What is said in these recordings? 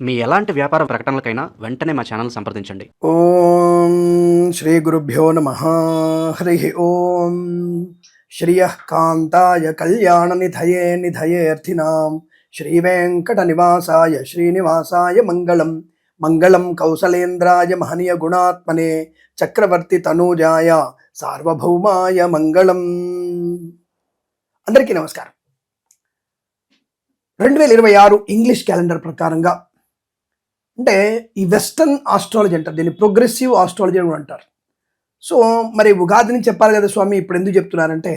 మీ ఎలాంటి వ్యాపార ప్రకటనలకైనా వెంటనే మా ఛానల్ సంప్రదించండి. ఓం శ్రీ గురుభ్యో నమః. హరి ఓం. శ్రియః కాంతాయ కళ్యాణ నిధయే నిధయేర్థినాం శ్రీ వెంకట నివాసాయ శ్రీనివాసాయ మంగళం. మంగళం కౌసలేంద్రాయ మహనీయ గుణాత్మనే చక్రవర్తి తనూజాయ సార్వభౌమాయ మంగళం. అందరికీ నమస్కారం. 2026 ఇంగ్లీష్ క్యాలెండర్ ప్రకారంగా అంటే ఈ వెస్టర్న్ ఆస్ట్రాలజీ అంటారు, దీన్ని ప్రోగ్రెసివ్ ఆస్ట్రాలజీ అని అంటారు. సో మరి ఉగాదిని చెప్పాలి కదా స్వామి, ఇప్పుడు ఎందుకు చెప్తున్నారంటే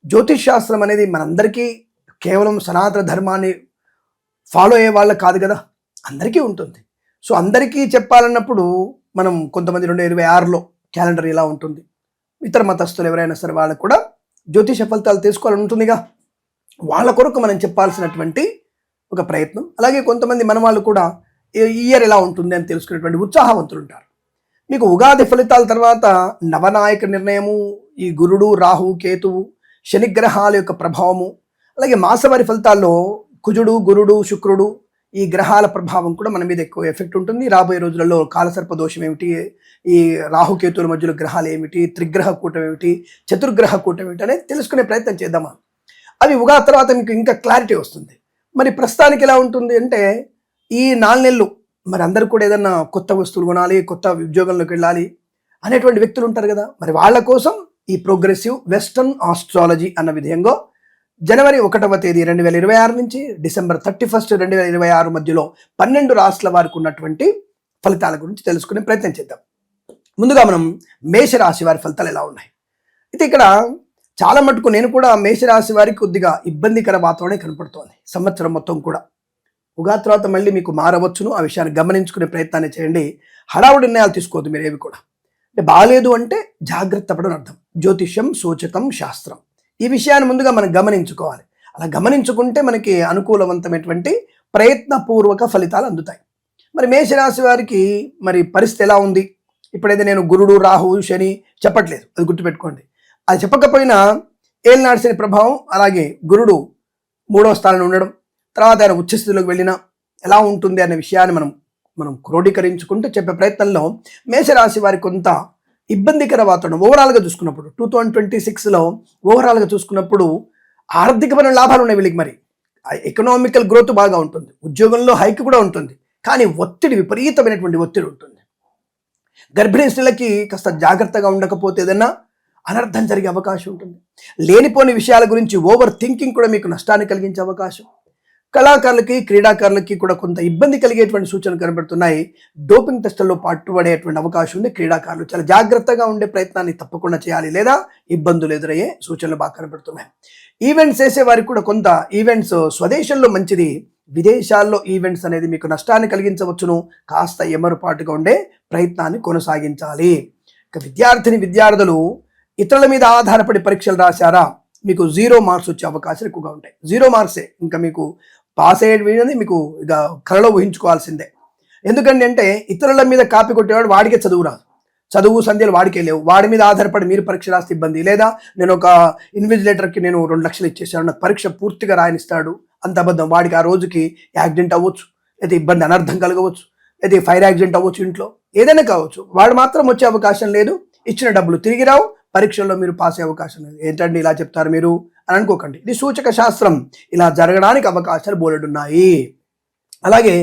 జ్యోతిష్ శాస్త్రం అనేది మనందరికీ కేవలం సనాతన ధర్మాన్ని ఫాలో అయ్యే వాళ్ళకి కాదు కదా, అందరికీ ఉంటుంది. సో అందరికీ చెప్పాలన్నప్పుడు మనం కొంతమంది 2026లో క్యాలెండర్ ఇలా ఉంటుంది, ఇతర మతస్థులు ఎవరైనా సరే వాళ్ళకు కూడా జ్యోతిష ఫలితాలు తీసుకోవాలని ఉంటుందిగా, వాళ్ళ కొరకు మనం చెప్పాల్సినటువంటి ఒక ప్రయత్నం. అలాగే కొంతమంది మన వాళ్ళు కూడా ఇయర్ ఎలా ఉంటుంది అని తెలుసుకునేటువంటి ఉత్సాహవంతులు ఉంటారు. మీకు ఉగాది ఫలితాల తర్వాత నవనాయక నిర్ణయము, ఈ గురుడు రాహు కేతువు శనిగ్రహాల యొక్క ప్రభావము, అలాగే మాసవారి ఫలితాల్లో కుజుడు గురుడు శుక్రుడు ఈ గ్రహాల ప్రభావం కూడా మన మీద ఎక్కువ ఎఫెక్ట్ ఉంటుంది. రాబోయే రోజులలో కాలసర్ప దోషం ఏమిటి, ఈ రాహుకేతువుల మధ్యలో గ్రహాలు ఏమిటి, త్రిగ్రహ కూటం ఏమిటి, చతుర్గ్రహ కూటం ఏమిటి అనేది తెలుసుకునే ప్రయత్నం చేద్దామా. అవి ఉగాది తర్వాత మీకు ఇంకా క్లారిటీ వస్తుంది. మరి ప్రస్తుతానికి ఎలా ఉంటుంది అంటే ఈ 4 నెలలు మరి అందరూ కూడా ఏదన్నా కొత్త వస్తువులు కొనాలి, కొత్త ఉద్యోగంలోకి వెళ్ళాలి అనేటువంటి వ్యక్తులు ఉంటారు కదా, మరి వాళ్ళ కోసం ఈ ప్రోగ్రెసివ్ వెస్టర్న్ ఆస్ట్రాలజీ అన్న విధంగా జనవరి 1వ తేదీ 2026 నుంచి డిసెంబర్ 31 2026 మధ్యలో 12 రాష్ట్రాల వారికి ఉన్నటువంటి ఫలితాల గురించి తెలుసుకునే ప్రయత్నం చేద్దాం. ముందుగా మనం మేషరాశి వారి ఫలితాలు ఎలా ఉన్నాయి. అయితే ఇక్కడ చాలా మటుకు నేను కూడా మేషరాశి వారికి కొద్దిగా ఇబ్బందికర వాతావరణం కనపడుతోంది. సంవత్సరం మొత్తం కూడా ఉగాది తర్వాత మళ్ళీ మీకు మారవచ్చును, ఆ విషయాన్ని గమనించుకునే ప్రయత్నాన్ని చేయండి. హడావుడి నిర్ణయాలు తీసుకోవద్దు మీరు ఏవి కూడా. అంటే బాగాలేదు అంటే జాగ్రత్త పడని అర్థం. జ్యోతిష్యం సూచకం శాస్త్రం, ఈ విషయాన్ని ముందుగా మనం గమనించుకోవాలి. అలా గమనించుకుంటే మనకి అనుకూలవంతమైనటువంటి ప్రయత్నపూర్వక ఫలితాలు అందుతాయి. మరి మేషరాశి వారికి మరి పరిస్థితి ఎలా ఉంది? ఇప్పుడైతే నేను గురుడు రాహు శని చెప్పట్లేదు, అది గుర్తుపెట్టుకోండి. అది చెప్పకపోయినా ఏలినాడు శని ప్రభావం, అలాగే గురుడు 3వ స్థానంలో ఉండడం, తర్వాత ఆయన ఉచ్చస్థితిలోకి వెళ్ళినా ఎలా ఉంటుంది అనే విషయాన్ని మనం క్రోడీకరించుకుంటూ చెప్పే ప్రయత్నంలో మేషరాశి వారి కొంత ఇబ్బందికర వాతావరణం ఓవరాల్గా చూసుకున్నప్పుడు 2026లో ఓవరాల్గా చూసుకున్నప్పుడు ఆర్థికపరమైన లాభాలు ఉన్నాయి వీళ్ళకి. మరి ఎకనామికల్ గ్రోత్ బాగా ఉంటుంది, ఉద్యోగంలో హైక్ కూడా ఉంటుంది, కానీ ఒత్తిడి విపరీతమైనటువంటి ఒత్తిడి ఉంటుంది. గర్భిణీ స్త్రీలకి కాస్త జాగ్రత్తగా ఉండకపోతే ఏదన్నా అనర్థం జరిగే అవకాశం ఉంటుంది. లేనిపోని విషయాల గురించి ఓవర్ థింకింగ్ కూడా మీకు నష్టాన్ని కలిగించే అవకాశం. కళాకారులకి క్రీడాకారులకి కూడా కొంత ఇబ్బంది కలిగేటువంటి సూచనలు కనబడుతున్నాయి. డోపింగ్ టెస్టుల్లో పట్టుబడేటువంటి అవకాశం ఉంది. క్రీడాకారులు చాలా జాగ్రత్తగా ఉండే ప్రయత్నాన్ని తప్పకుండా చేయాలి, లేదా ఇబ్బందులు ఎదురయ్యే సూచనలు బాగా కనబడుతున్నాయి. ఈవెంట్స్ చేసేవారికి కూడా కొంత ఈవెంట్స్ స్వదేశంలో మంచిది, విదేశాల్లో ఈవెంట్స్ అనేది మీకు నష్టాన్ని కలిగించవచ్చును. కాస్త ఎమరుపాటుగా ఉండే ప్రయత్నాన్ని కొనసాగించాలి. ఇక విద్యార్థులు ఇతరుల మీద ఆధారపడి పరీక్షలు రాశారా, మీకు 0 మార్క్స్ వచ్చే అవకాశాలు ఎక్కువగా ఉంటాయి. 0 మార్క్సే, ఇంకా మీకు పాస్ అయ్యేది మీకు ఇక కళలో ఊహించుకోవాల్సిందే. ఎందుకంటే అంటే ఇతరుల మీద కాపీ కొట్టేవాడు వాడికే చదువు రాదు, చదువు సంధ్యలు వాడికే లేవు, వాడి మీద ఆధారపడి మీరు పరీక్ష రాస్తే ఇబ్బంది. లేదా నేను ఒక ఇన్విజిలేటర్కి నేను 2 లక్షలు ఇచ్చేసాను, నాకు పరీక్ష పూర్తిగా రాయనిస్తాడు, అంత అబద్ధం. వాడికి ఆ రోజుకి యాక్సిడెంట్ అవ్వచ్చు, లేదా ఇబ్బంది అనర్థం కలగవచ్చు, లేదా ఫైర్ యాక్సిడెంట్ అవ్వచ్చు, ఇంట్లో ఏదైనా కావచ్చు. వాడు మాత్రం వచ్చే అవకాశం లేదు, ఇచ్చిన డబ్బులు తిరిగి రావు, పరీక్షల్లో మీరు పాస్ అయ్యే అవకాశం లేదు. ఏంటండి ఇలా చెప్తారు మీరు అని అనుకోకండి, ఇది సూచక శాస్త్రం, ఇలా జరగడానికి అవకాశాలు బోలెడున్నాయి. అలాగే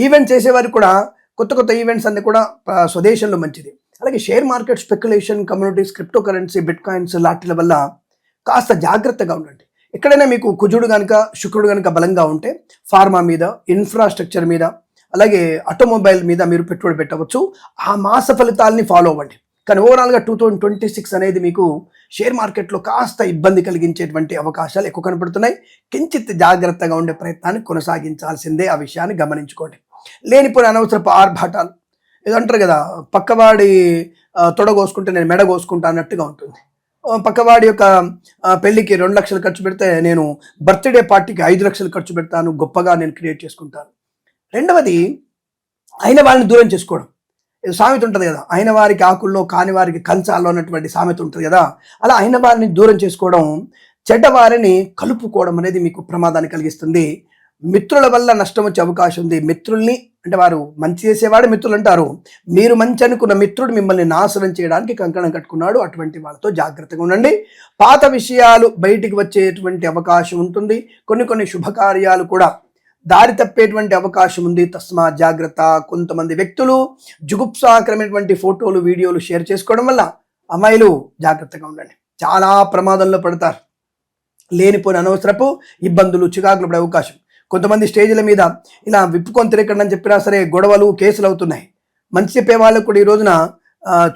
ఈవెంట్స్ చేసేవారికి కూడా కొత్త ఈవెంట్స్ అన్ని కూడా స్వదేశంలో మంచిది. అలాగే share market speculation, communities, crypto currency, bit coins లాంటి వల్ల కాస్త జాగ్రత్తగా ఉండండి. ఎక్కడైనా మీకు కుజుడు కనుక శుక్రుడు కనుక బలంగా ఉంటే ఫార్మా మీద, ఇన్ఫ్రాస్ట్రక్చర్ మీద, అలాగే ఆటోమొబైల్ మీద మీరు పెట్టుబడి పెట్టవచ్చు. ఆ మాస ఫలితాలని ఫాలో అవ్వండి. కానీ ఓవరాల్గా 2026 అనేది మీకు షేర్ మార్కెట్లో కాస్త ఇబ్బంది కలిగించేటువంటి అవకాశాలు ఎక్కువ కనపడుతున్నాయి. కించిత్ జాగ్రత్తగా ఉండే ప్రయత్నాన్ని కొనసాగించాల్సిందే, ఆ విషయాన్ని గమనించుకోండి. లేనిపోయిన అనవసరపు ఆర్భాటాలు ఏదంటారు కదా, పక్కవాడి తొడగోసుకుంటే నేను మెడ కోసుకుంటా అన్నట్టుగా ఉంటుంది. పక్కవాడి యొక్క పెళ్లికి 2 లక్షలు ఖర్చు పెడితే నేను బర్త్డే పార్టీకి 5 లక్షలు ఖర్చు పెడతాను, గొప్పగా నేను క్రియేట్ చేసుకుంటాను. రెండవది అయిన వాళ్ళని దూరం చేసుకోవడం. సామెత ఉంటుంది కదా, అయిన వారికి ఆకుల్లో కాని వారికి కంచాల్లో అన్నటువంటి సామెత ఉంటుంది కదా, అలా అయిన వారిని దూరం చేసుకోవడం, చెడ్డవారిని కలుపుకోవడం అనేది మీకు ప్రమాదాన్ని కలిగిస్తుంది. మిత్రుల వల్ల నష్టం వచ్చే అవకాశం ఉంది. మిత్రుల్ని అంటే వారు మంచి చేసేవాడు మిత్రులు అంటారు. మీరు మంచి అనుకున్న మిత్రుడు మిమ్మల్ని నాశనం చేయడానికి కంకణం కట్టుకున్నాడు. అటువంటి వాళ్ళతో జాగ్రత్తగా ఉండండి. పాత విషయాలు బయటికి వచ్చేటువంటి అవకాశం ఉంటుంది. కొన్ని శుభకార్యాలు కూడా దారి తప్పేటువంటి అవకాశం ఉంది. తస్మాత్ జాగ్రత్త. కొంతమంది వ్యక్తులు జుగుప్సాకరమైనటువంటి ఫోటోలు వీడియోలు షేర్ చేసుకోవడం వల్ల అమ్మాయిలు జాగ్రత్తగా ఉండండి. చాలా ప్రమాదంలో పడతారు. లేనిపోయిన అనవసరపు ఇబ్బందులు చికాకులు పడే అవకాశం. కొంతమంది స్టేజ్ల మీద ఇలా విప్పుకొని తిరగండి అని చెప్పినా సరే గొడవలు కేసులు అవుతున్నాయి. మంచి చెప్పే వాళ్ళకు కూడా ఈ రోజున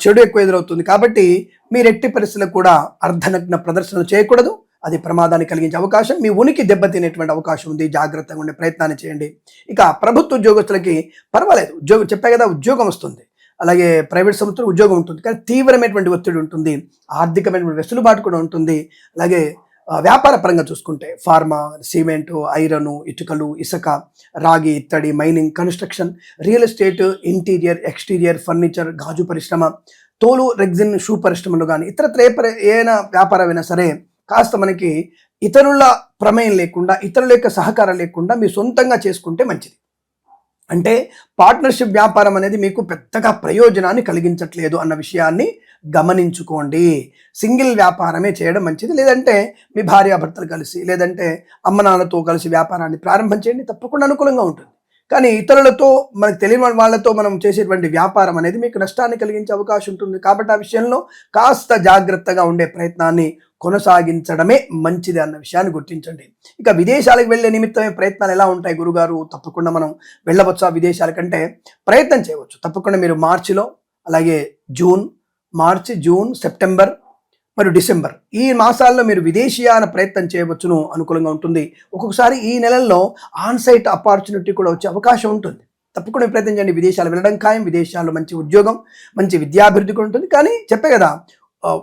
చెడు ఎక్కువ ఎదురవుతుంది. కాబట్టి మీరు ఎట్టి పరిస్థితులకు కూడా అర్ధనగ్న ప్రదర్శనలు చేయకూడదు. అది ప్రమాదాన్ని కలిగించే అవకాశం, మీ ఉనికి దెబ్బతినేటువంటి అవకాశం ఉంది. జాగ్రత్తగా ఉండే ప్రయత్నాన్ని చేయండి. ఇక ప్రభుత్వ ఉద్యోగస్తులకి పర్వాలేదు, ఉద్యోగం చెప్పే కదా, ఉద్యోగం వస్తుంది. అలాగే ప్రైవేట్ సంస్థలు ఉద్యోగం ఉంటుంది, కానీ తీవ్రమైనటువంటి ఒత్తిడి ఉంటుంది. ఆర్థికమైనటువంటి వెసులుబాటు కూడా ఉంటుంది. అలాగే వ్యాపార పరంగా చూసుకుంటే ఫార్మా, సిమెంటు, ఐరను, ఇటుకలు, ఇసుక, రాగి, ఇత్తడి, mining, construction, real estate, interior, exterior, furniture, గాజు పరిశ్రమ, తోలు, రెగ్జిన్, షూ పరిశ్రమలు కానీ ఇతరత్ర ఏదైనా వ్యాపారమైనా సరే కాస్త మనకి ఇతరుల ప్రమేయం లేకుండా, ఇతరుల యొక్క సహకారం లేకుండా మీ సొంతంగా చేసుకుంటే మంచిది. అంటే పార్ట్నర్షిప్ వ్యాపారం అనేది మీకు పెద్దగా ప్రయోజనాన్ని కలిగించట్లేదు అన్న విషయాన్ని గమనించుకోండి. సింగిల్ వ్యాపారమే చేయడం మంచిది. లేదంటే మీ భార్యాభర్తలు కలిసి, లేదంటే అమ్మ నాన్నతో కలిసి వ్యాపారాన్ని ప్రారంభం చేయండి, తప్పకుండా అనుకూలంగా ఉంటుంది. కానీ ఇతరులతో, మనకు తెలియని వాళ్ళతో మనం చేసేటువంటి వ్యాపారం అనేది మీకు నష్టాన్ని కలిగించే అవకాశం ఉంటుంది. కాబట్టి ఆ విషయంలో కాస్త జాగ్రత్తగా ఉండే ప్రయత్నాన్ని కొనసాగించడమే మంచిది అన్న విషయాన్ని గుర్తించండి. ఇక విదేశాలకు వెళ్ళే నిమిత్తమే ప్రయత్నాలు ఎలా ఉంటాయి గురుగారు? తప్పకుండా మనం వెళ్ళవచ్చు. ఆ విదేశాల కంటే ప్రయత్నం చేయవచ్చు. తప్పకుండా మీరు మార్చిలో, అలాగే మార్చి, జూన్, సెప్టెంబర్ మరియు డిసెంబర్ ఈ మాసాల్లో మీరు విదేశీయాన ప్రయత్నం చేయవచ్చును, అనుకూలంగా ఉంటుంది. ఒక్కొక్కసారి ఈ నెలల్లో ఆన్సైట్ ఆపర్చునిటీ కూడా వచ్చే అవకాశం ఉంటుంది. తప్పకుండా ప్రయత్నం చేయండి. విదేశాలు వెళ్ళడం ఖాయం. విదేశాల్లో మంచి ఉద్యోగం, మంచి విద్యాభివృద్ధి కూడా ఉంటుంది. కానీ చెప్పే కదా,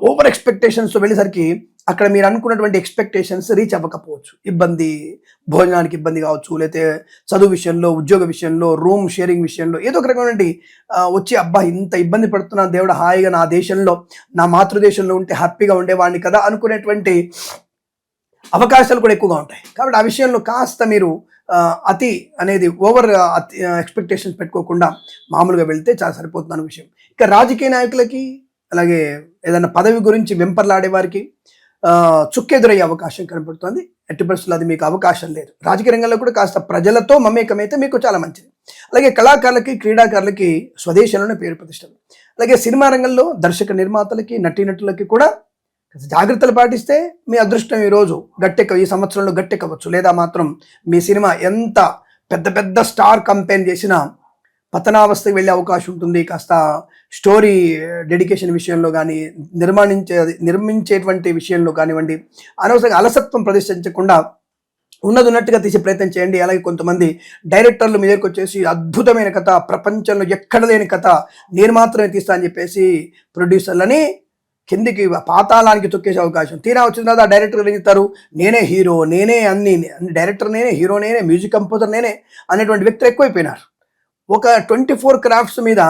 ఓవర్ ఎక్స్పెక్టేషన్స్ వెళ్ళేసరికి అక్కడ మీరు అనుకున్నటువంటి ఎక్స్పెక్టేషన్స్ రీచ్ అవ్వకపోవచ్చు. ఇబ్బంది, భోజనానికి ఇబ్బంది కావచ్చు, లేకపోతే చదువు విషయంలో, ఉద్యోగ విషయంలో, రూమ్ షేరింగ్ విషయంలో ఏదో ఒక రకమైనటువంటి వచ్చి అబ్బా ఇంత ఇబ్బంది పడుతున్నాను, దేవుడు హాయిగా నా దేశంలో, నా మాతృదేశంలో ఉంటే హ్యాపీగా ఉండేవాడిని కదా అనుకునేటువంటి అవకాశాలు కూడా ఎక్కువగా ఉంటాయి. కాబట్టి ఆ విషయంలో కాస్త మీరు అతి అనేది ఓవర్ ఎక్స్పెక్టేషన్స్ పెట్టుకోకుండా మామూలుగా వెళ్తే చాలా సరిపోతున్న విషయం. ఇక రాజకీయ నాయకులకి, అలాగే ఏదైనా పదవి గురించి వెంపర్లాడే వారికి చుక్కెదురయ్యే అవకాశం కనబడుతుంది. ఎట్టి పరిస్థితుల్లో అది మీకు అవకాశం లేదు. రాజకీయ రంగంలో కూడా కాస్త ప్రజలతో మమేకమైతే మీకు చాలా మంచిది. అలాగే కళాకారులకి, క్రీడాకారులకి స్వదేశంలోనే పేరు ప్రతిష్టలు. అలాగే సినిమా రంగంలో దర్శక నిర్మాతలకి, నటీనటులకి కూడా జాగ్రత్తలు పాటిస్తే మీ అదృష్టం ఈరోజు ఈ సంవత్సరంలో గట్టెక్కవచ్చు. లేదా మాత్రం మీ సినిమా ఎంత పెద్ద స్టార్ కంపెయిన్ చేసినా పతనావస్థకి వెళ్ళే అవకాశం ఉంటుంది. కాస్త స్టోరీ డెడికేషన్ విషయంలో కానీ, నిర్మించేటువంటి విషయంలో కానివ్వండి, అనవసరంగా అలసత్వం ప్రదర్శించకుండా ఉన్నట్టుగా తీసే ప్రయత్నం చేయండి. అలాగే కొంతమంది డైరెక్టర్లు మీ దగ్గరికి వచ్చేసి అద్భుతమైన కథ, ప్రపంచంలో ఎక్కడ లేని కథ నేను మాత్రమే తీస్తా అని చెప్పేసి ప్రొడ్యూసర్లని కిందికి పాతాళానికి తొక్కేసే అవకాశం. తీరా వచ్చిన తర్వాత ఆ డైరెక్టర్ వెళ్తారు, నేనే హీరో, నేనే అన్ని డైరెక్టర్ నేనే, హీరో నేనే, మ్యూజిక్ కంపోజర్ నేనే అనేటువంటి వ్యక్తులు ఎక్కువైపోయినారు. ఒక 24 క్రాఫ్ట్స్ మీద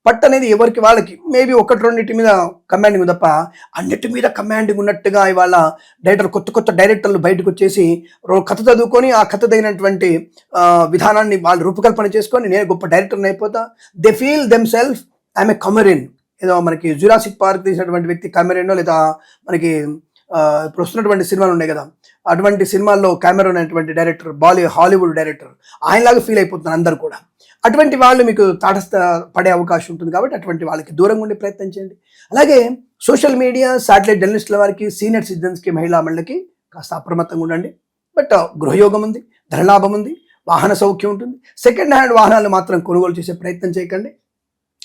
పట్టు అనేది ఎవరికి వాళ్ళకి, మేబీ ఒకటి రెండింటి మీద కమాండింగ్ తప్ప అన్నిటి మీద కమాండింగ్ ఉన్నట్టుగా ఇవాళ కొత్త డైరెక్టర్లు బయటకు వచ్చేసి కథ చదువుకొని ఆ కథ తగినటువంటి విధానాన్ని వాళ్ళు రూపకల్పన చేసుకొని నేను గొప్ప డైరెక్టర్ని అయిపోతా. They feel them self I'm a cameraman. ఏదో మనకి జురాసిక్ పార్క్ తీసినటువంటి వ్యక్తి కమెరినో, లేదా మనకి ఇప్పుడు వస్తున్నటువంటి సినిమాలు ఉన్నాయి కదా, అటువంటి సినిమాల్లో కెమెరాన్ అనేటువంటి డైరెక్టర్, హాలీవుడ్ డైరెక్టర్, ఆయనలాగా ఫీల్ అయిపోతున్నారు అందరు కూడా. అటువంటి వాళ్ళు మీకు తటస్థ పడే అవకాశం ఉంటుంది. కాబట్టి అటువంటి వాళ్ళకి దూరంగా ఉండే ప్రయత్నం చేయండి. అలాగే సోషల్ మీడియా, శాటిలైట్ జర్నలిస్టుల వారికి, సీనియర్ సిటిజన్స్కి, మహిళా మండలికి కాస్త అప్రమత్తంగా ఉండండి. బట్ గృహయోగం ఉంది, ధనలాభం ఉంది, వాహన సౌఖ్యం ఉంటుంది. సెకండ్ హ్యాండ్ వాహనాలు మాత్రం కొనుగోలు చేసే ప్రయత్నం చేయకండి.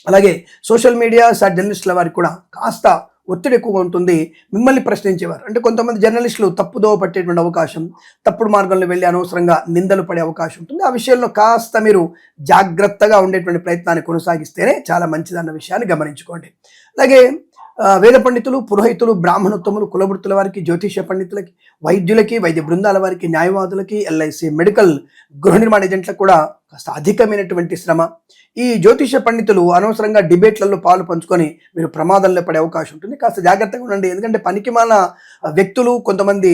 అలాగే సోషల్ మీడియా, జర్నలిస్టుల వారికి కూడా కాస్త ఒత్తిడి ఎక్కువగా ఉంటుంది. మిమ్మల్ని ప్రశ్నించేవారు అంటే కొంతమంది జర్నలిస్టులు తప్పుదోవ పట్టేటువంటి అవకాశం, తప్పుడు మార్గంలో వెళ్ళి అనవసరంగా నిందలు పడే అవకాశం ఉంటుంది. ఆ విషయంలో కాస్త మీరు జాగ్రత్తగా ఉండేటువంటి ప్రయత్నాన్ని కొనసాగిస్తేనే చాలా మంచిదన్న విషయాన్ని గమనించుకోండి. అలాగే వేద పండితులు, పురోహితులు, బ్రాహ్మణోత్తములు, కులవృత్తుల వారికి, జ్యోతిష పండితులకి, వైద్యులకి, వైద్య బృందాల వారికి, న్యాయవాదులకి, ఎల్ఐసి, మెడికల్, గృహ నిర్మాణ ఏజెంట్లకు కూడా కాస్త అధికమైనటువంటి శ్రమ. ఈ జ్యోతిష పండితులు అనవసరంగా డిబేట్లలో పాలు పంచుకొని మీరు ప్రమాదంలో పడే అవకాశం ఉంటుంది. కాస్త జాగ్రత్తగా ఉండండి. ఎందుకంటే పనికిమాల వ్యక్తులు, కొంతమంది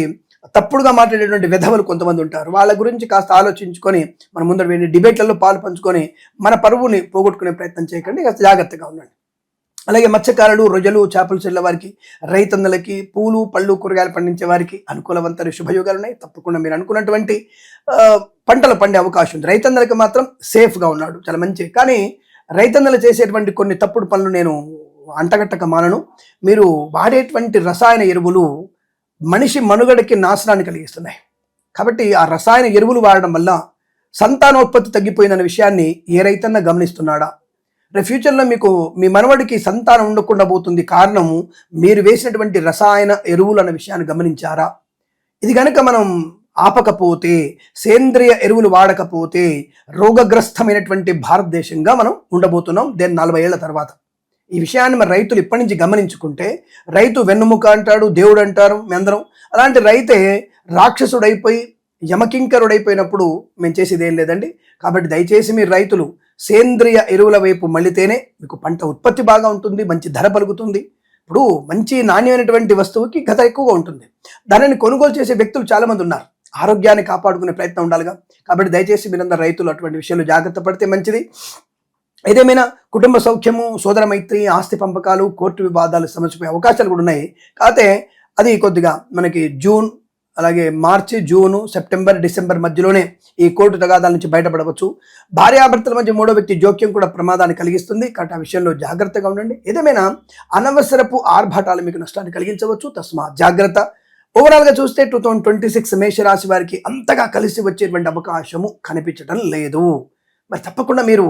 తప్పుడుగా మాట్లాడేటువంటి విధవలు కొంతమంది ఉంటారు. వాళ్ళ గురించి కాస్త ఆలోచించుకొని మన ముందర వెళ్ళి డిబేట్లలో పాలు పంచుకొని మన పరువుని పోగొట్టుకునే ప్రయత్నం చేయకండి, కాస్త జాగ్రత్తగా ఉండండి. అలాగే మత్స్యకారులు, రొయ్యలు, చేపలు చెల్లె వారికి, రైతన్నలకి, పూలు పళ్ళు కూరగాయలు పండించే వారికి అనుకూలవంతరి శుభయోగాలు ఉన్నాయి. తప్పకుండా మీరు అనుకున్నటువంటి పంటలు పండే అవకాశం ఉంది. రైతన్నలకి మాత్రం సేఫ్గా ఉన్నాడు, చాలా మంచి. కానీ రైతన్నలు చేసేటువంటి కొన్ని తప్పుడు పనులు నేను అంటగట్టక మానను. మీరు వాడేటువంటి రసాయన ఎరువులు మనిషి మనుగడకి నాశనాన్ని కలిగిస్తున్నాయి. కాబట్టి ఆ రసాయన ఎరువులు వాడడం వల్ల సంతానోత్పత్తి తగ్గిపోయిందనే విషయాన్ని ఏ రైతన్న గమనిస్తున్నాడా? రేపు ఫ్యూచర్లో మీకు మీ మనవడికి సంతానం ఉండకుండా పోతుంది కారణము మీరు వేసినటువంటి రసాయన ఎరువులు అన్న విషయాన్ని గమనించారా? ఇది కనుక మనం ఆపకపోతే, సేంద్రియ ఎరువులు వాడకపోతే రోగగ్రస్తమైనటువంటి భారతదేశంగా మనం ఉండబోతున్నాం 40 ఏళ్ల తర్వాత. ఈ విషయాన్ని మరి రైతులు ఇప్పటి నుంచి గమనించుకుంటే, రైతు వెన్నుముక అంటాడు, దేవుడు అంటారు మీ అందరం. అలాంటి రైతే రాక్షసుడైపోయి యమకింకరుడైపోయినప్పుడు మేము చేసేది ఏం లేదండి. కాబట్టి దయచేసి మీరు రైతులు సేంద్రియ ఎరువుల వైపు మళ్ళితేనే మీకు పంట ఉత్పత్తి బాగా ఉంటుంది, మంచి ధర పలుకుతుంది. ఇప్పుడు మంచి నాణ్యమైనటువంటి వస్తువుకి గత ఎక్కువగా ఉంటుంది. దానిని కొనుగోలు చేసే వ్యక్తులు చాలామంది ఉన్నారు. ఆరోగ్యాన్ని కాపాడుకునే ప్రయత్నం ఉండాలిగా. కాబట్టి దయచేసి మీరందరూ రైతులు అటువంటి విషయాలు జాగ్రత్త పడితే మంచిది. ఏదేమైనా కుటుంబ సౌఖ్యము, సోదర మైత్రి, ఆస్తి పంపకాలు, కోర్టు వివాదాలు సమస్యపోయే అవకాశాలు కూడా ఉన్నాయి. కాకపోతే అది కొద్దిగా మనకి జూన్, అలాగే మార్చి, జూను, సెప్టెంబర్, డిసెంబర్ మధ్యలోనే ఈ కోర్టు తగాదాల నుంచి బయటపడవచ్చు. భార్యాభర్తల మధ్య మూడో వ్యక్తి జోక్యం కూడా ప్రమాదాన్ని కలిగిస్తుంది. కాబట్టి ఆ విషయంలో జాగ్రత్తగా ఉండండి. ఏదేమైనా అనవసరపు ఆర్భాటాలు మీకు నష్టాన్ని కలిగించవచ్చు, తస్మా జాగ్రత్త. ఓవరాల్గా చూస్తే 2026 మేషరాశి వారికి అంతగా కలిసి వచ్చేటువంటి అవకాశము కనిపించడం లేదు. మరి తప్పకుండా మీరు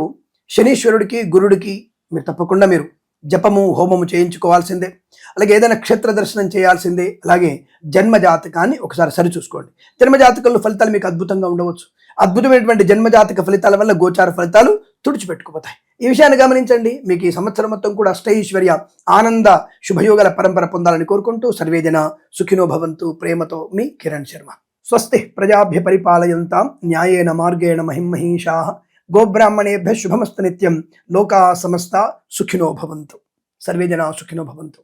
శనీశ్వరుడికి, గురుడికి మీరు తప్పకుండా మీరు జపము, హోమము చేయించుకోవాల్సిందే. అలాగే ఏదైనా క్షేత్ర దర్శనం చేయాల్సిందే. అలాగే జన్మజాతకాన్ని ఒకసారి సరిచూసుకోండి. జన్మజాతకంలో ఫలితాలు మీకు అద్భుతంగా ఉండవచ్చు. అద్భుతమైనటువంటి జన్మజాతక ఫలితాల వల్ల గోచార ఫలితాలు తుడిచిపెట్టుకుపోతాయి. ఈ విషయాన్ని గమనించండి. మీకు ఈ సంవత్సరం మొత్తం కూడా అష్టైశ్వర్య, ఆనంద, శుభయోగాల పరంపర పొందాలని కోరుకుంటూ సర్వేజన సుఖినో భవంతు. ప్రేమతో మీ కిరణ్ శర్మ. స్వస్తి ప్రజాభ్య పరిపాలయంతాం న్యాయేన మార్గేణ మహిమహీషాః. గోబ్రాహ్మణేభ్యః శుభమస్తు నిత్యం. లోకా సమస్తా సుఖినో భవంతు. సర్వే జనా సుఖినో భవంతు.